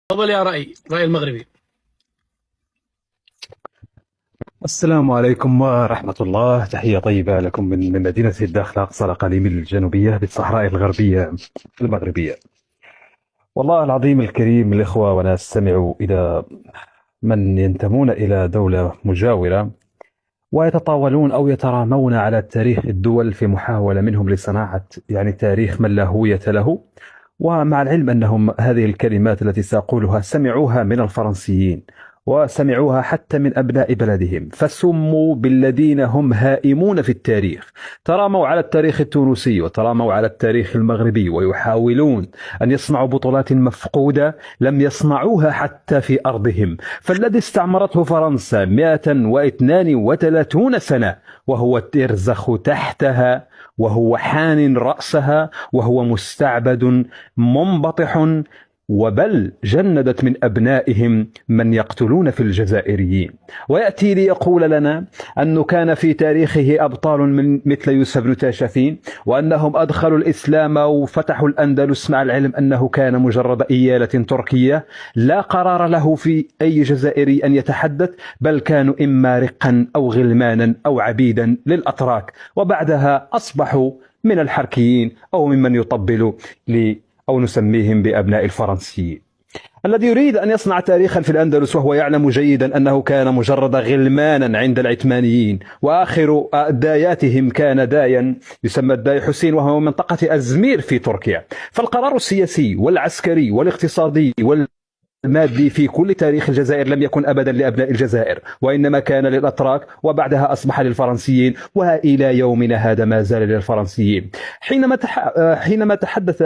تفضل يا رأي المغربي. السلام عليكم ورحمة الله. تحية طيبة لكم من مدينة الداخل الأقصى الأقاليم الجنوبية بالصحراء الغربية المغربية. والله العظيم الكريم الإخوة ونستمع إلى من ينتمون إلى دولة مجاورة ويتطاولون أو يترامون على تاريخ الدول في محاولة منهم لصناعة تاريخ من لا هوية له. ومع العلم أنهم هذه الكلمات التي سأقولها سمعوها من الفرنسيين وسمعوها حتى من أبناء بلدهم، فسموا بالذين هم هائمون في التاريخ. تراموا على التاريخ التونسي وتراموا على التاريخ المغربي ويحاولون أن يصنعوا بطولات مفقودة لم يصنعوها حتى في أرضهم. فالذي استعمرته فرنسا 132 سنة وهو يرزخ تحتها وهو حان رأسها وهو مستعبد منبطح، وبل جندت من أبنائهم من يقتلون في الجزائريين. ويأتي ليقول لنا أنه كان في تاريخه أبطال من مثل يوسف بن تاشفين وأنهم أدخلوا الإسلام وفتحوا الأندلس، مع العلم أنه كان مجرد إيالة تركية لا قرار له في أي جزائري أن يتحدث، بل كانوا إما رقا أو غلمانا أو عبيدا للأتراك، وبعدها أصبحوا من الحركيين أو ممن يطبل أو نسميهم بأبناء الفرنسيين. الذي يريد أن يصنع تاريخا في الأندلس وهو يعلم جيدا أنه كان مجرد غلمانا عند العثمانيين، وآخر داياتهم كان دايا يسمى الداي حسين وهو منطقة أزمير في تركيا. فالقرار السياسي والعسكري والاقتصادي المادي في كل تاريخ الجزائر لم يكن أبدا لأبناء الجزائر، وإنما كان للأتراك، وبعدها أصبح للفرنسيين، وإلى يومنا هذا ما زال للفرنسيين. حينما تحدث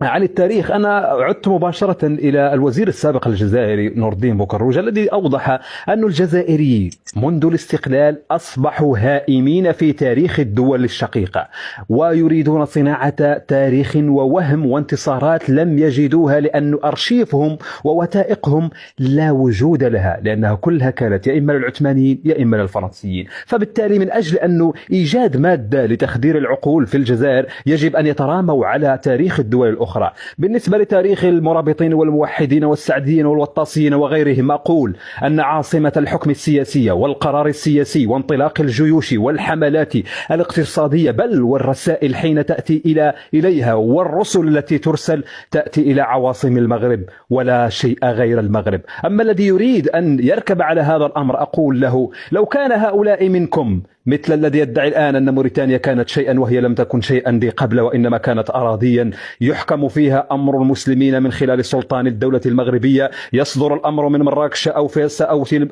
عن التاريخ أنا عدت مباشرة إلى الوزير السابق الجزائري نور الدين بوكروج الذي أوضح أن الجزائريين منذ الاستقلال أصبحوا هائمين في تاريخ الدول الشقيقة، ويريدون صناعة تاريخ ووهم وانتصارات لم يجدوها، لأن أرشيفهم ووثائقهم لا وجود لها، لأنها كلها كانت يا إما للعثمانيين يا إما للفرنسيين. فبالتالي من أجل أنه إيجاد مادة لتخدير العقول في الجزائر يجب أن يتراموا على تاريخ الدول الأخرى. بالنسبة لتاريخ المرابطين والموحدين والسعديين والوطاسيين وغيرهم، أقول أن عاصمة الحكم السياسي والقرار السياسي وانطلاق الجيوش والحملات الاقتصادية بل والرسائل حين تأتي إليها والرسل التي ترسل تأتي إلى عواصم المغرب ولا شيء غير المغرب. أما الذي يريد أن يركب على هذا الأمر أقول له: لو كان هؤلاء منكم مثل الذي يدعي الآن أن موريتانيا كانت شيئا وهي لم تكن شيئا دي قبل، وإنما كانت أراضيا يحكم فيها أمر المسلمين من خلال سلطان الدولة المغربية، يصدر الأمر من مراكش أو فيس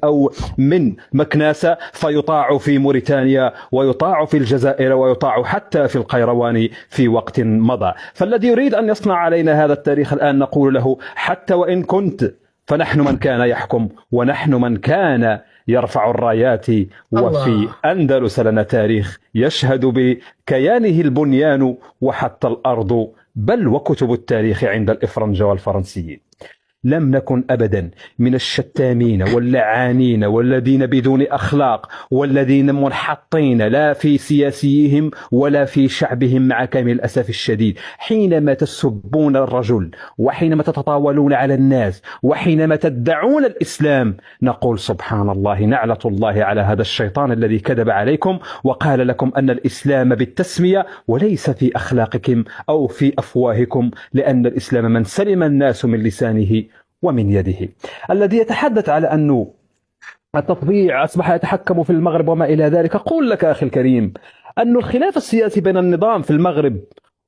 أو من مكناسة، فيطاع في موريتانيا ويطاع في الجزائر ويطاع حتى في القيروان في وقت مضى. فالذي يريد أن يصنع علينا هذا التاريخ الآن نقول له: حتى وإن كنت فنحن من كان يحكم ونحن من كان يرفع الرايات، وفي أندلس لنا تاريخ يشهد بكيانه البنيان وحتى الأرض، بل وكتب التاريخ عند الإفرنج والفرنسيين. لم نكن أبدا من الشتامين واللعانين والذين بدون أخلاق والذين منحطين لا في سياسيهم ولا في شعبهم، مع كامل الأسف الشديد. حينما تسبون الرجل وحينما تتطاولون على الناس وحينما تدعون الإسلام نقول سبحان الله، نعلة الله على هذا الشيطان الذي كذب عليكم وقال لكم أن الإسلام بالتسمية وليس في أخلاقكم أو في أفواهكم، لأن الإسلام من سلم الناس من لسانه ومن يده. الذي يتحدث على أنه التطبيع أصبح يتحكم في المغرب وما إلى ذلك، أقول لك أخي الكريم أن الخلاف السياسي بين النظام في المغرب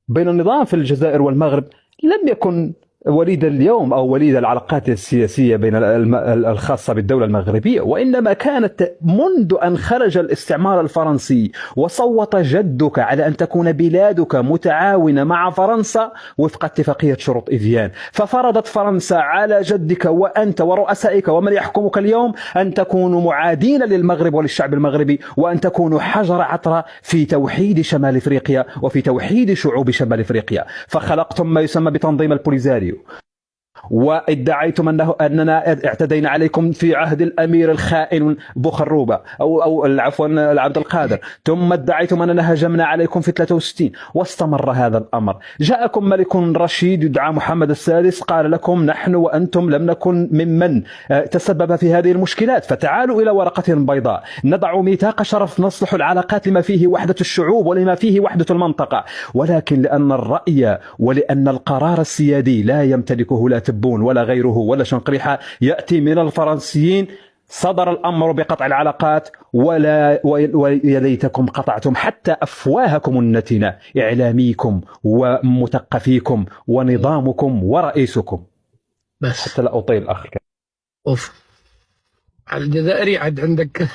بين النظام في الجزائر والمغرب لم يكن وليد اليوم أو وليد العلاقات السياسية بين الخاصة بالدولة المغربية، وإنما كانت منذ أن خرج الاستعمار الفرنسي وصوت جدك على أن تكون بلادك متعاونة مع فرنسا وفق اتفاقية شروط إفيان، ففرضت فرنسا على جدك وأنت ورؤسائك ومن يحكمك اليوم أن تكونوا معادين للمغرب وللشعب المغربي، وأن تكونوا حجر عثرة في توحيد شمال إفريقيا وفي توحيد شعوب شمال إفريقيا. فخلقتم ما يسمى بتنظيم البوليزاريو وادعيتم أننا اعتدينا عليكم في عهد الأمير الخائن بوخروبة أو عفوا عبد القادر، ثم ادعيتم أننا هجمنا عليكم في 63، واستمر هذا الأمر. جاءكم ملك رشيد يدعى محمد السادس قال لكم نحن وأنتم لم نكن ممن تسبب في هذه المشكلات، فتعالوا إلى ورقة بيضاء ندع ميثاق شرف نصلح العلاقات لما فيه وحدة الشعوب ولما فيه وحدة المنطقة. ولكن لأن الرأي ولأن القرار السيادي لا يمتلكه لا تبون ولا غيره ولا شنقريحة، يأتي من الفرنسيين، صدر الأمر بقطع العلاقات، ويا ليتكم قطعتم حتى أفواهكم النتنة، إعلاميكم ومثقفيكم ونظامكم ورئيسكم. بس حتى لا أطيل أخ. اوف على الجزائري عاد عندك